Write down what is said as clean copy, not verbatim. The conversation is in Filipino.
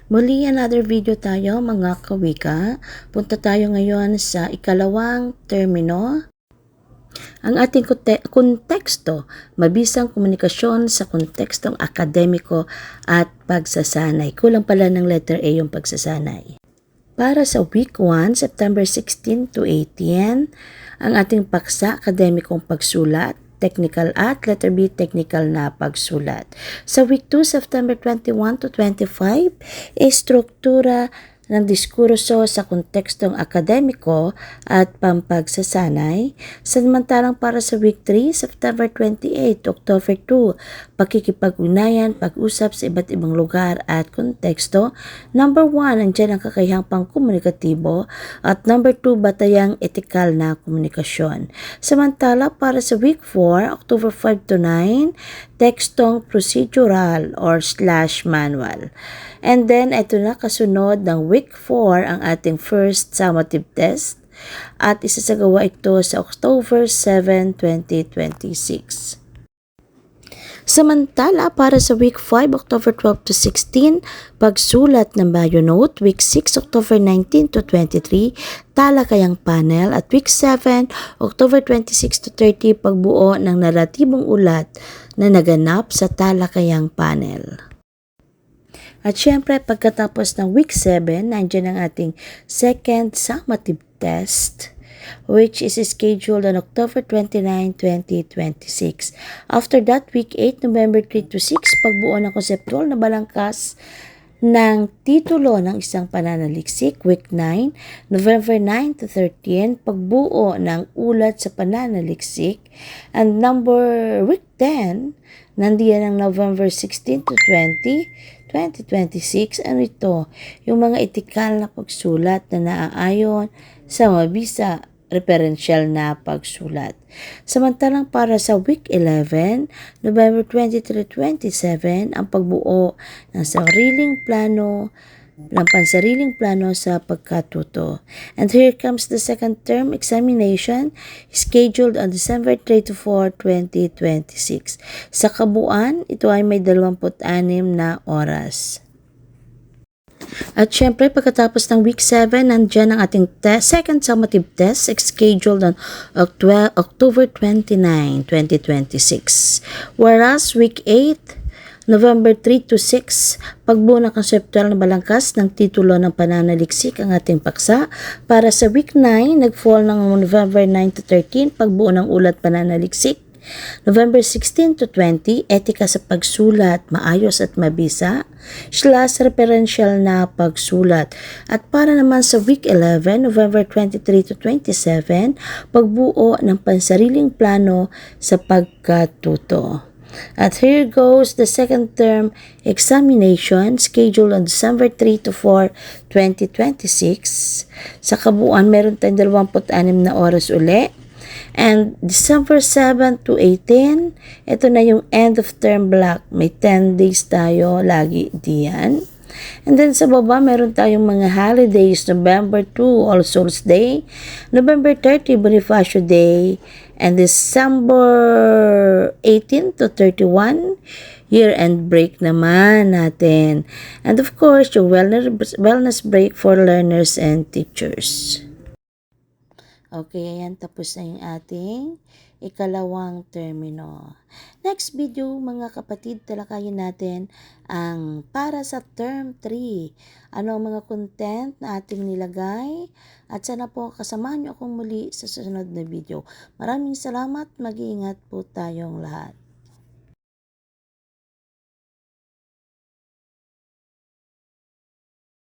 Muli another video tayo mga kawika. Punta tayo ngayon sa ikalawang termino. Ang ating konteksto, mabisang komunikasyon sa kontekstong akademiko at pagsasanay. Kulang pala ng letter A yung pagsasanay. Para sa week 1, September 16 to 18, ang ating paksa akademikong pagsulat, technical at letter B, technical na pagsulat. Sa week 2, September 21 to 25, struktura ng diskurso sa kontekstong akademiko at pampagsasanay. Samantalang para sa week 3, September 28 to October 2, pakikipag-ugnayan, pag-usap sa iba't ibang lugar at konteksto. Number 1, andyan ang kakayahang pangkomunikatibo at number 2, batayang etikal na komunikasyon. Samantala para sa week 4, October 5 to 9, tekstong procedural or /manual. And then, ito na kasunod ng week 4 ang ating first summative test at isasagawa ito sa October 7, 2026. Samantala, para sa week 5, October 12 to 16, pagsulat ng bio note, week 6, October 19 to 23, talakayang panel, at week 7, October 26 to 30, pagbuo ng naratibong ulat na naganap sa talakayang panel. At syempre, pagkatapos ng week 7, nandiyan ang ating second summative test, which is scheduled on October 29, 2026. After that, week 8, November 3 to 6, pagbuo ng konseptual na balangkas ng titulo ng isang pananaliksik. Week 9, November 9 to 13, pagbuo ng ulat sa pananaliksik. And week 10, nandiyan ang November 16 to 2026. Ano ito? Yung mga etikal na pagsulat na naaayon sa mabisa referential na pagsulat. Samantalang para sa week 11, November 23-27, ang pagbuo ng pansariling plano sa pagkatuto. And here comes the second term examination scheduled on December 3 to 4, 2026. Sa kabuuan, ito ay may 26 na oras. At syempre, pagkatapos ng week 7, nandyan ang ating second summative test scheduled on October 29, 2026. Whereas week 8, November 3 to 6, pagbuo ng konseptual na balangkas ng titulo ng pananaliksik ang ating paksa. Para sa week 9, nag-fall ng November 9 to 13, pagbuo ng ulat pananaliksik. November 16 to 20, etika sa pagsulat, maayos at mabisa, /referential na pagsulat. At para naman sa week 11, November 23 to 27, pagbuo ng pansariling plano sa pagkatuto. At here goes the second term examination scheduled on December 3 to 4, 2026. Sa kabuuan, meron tayong 26 na oras uli. And December 7 to 18, ito na yung end of term block. May 10 days tayo lagi diyan. And then sa baba, meron tayong mga holidays. November 2, All Souls Day. November 30, Bonifacio Day. And December 18 to 31, year-end break naman natin. And of course, yung wellness break for learners and teachers. Okay, ayan, tapos na yung ating ikalawang termino. Next video, mga kapatid, talakayin natin ang para sa term 3. Ano ang mga content na ating nilagay? At sana po kasamahan niyo akong muli sa susunod na video. Maraming salamat, mag-iingat po tayong lahat.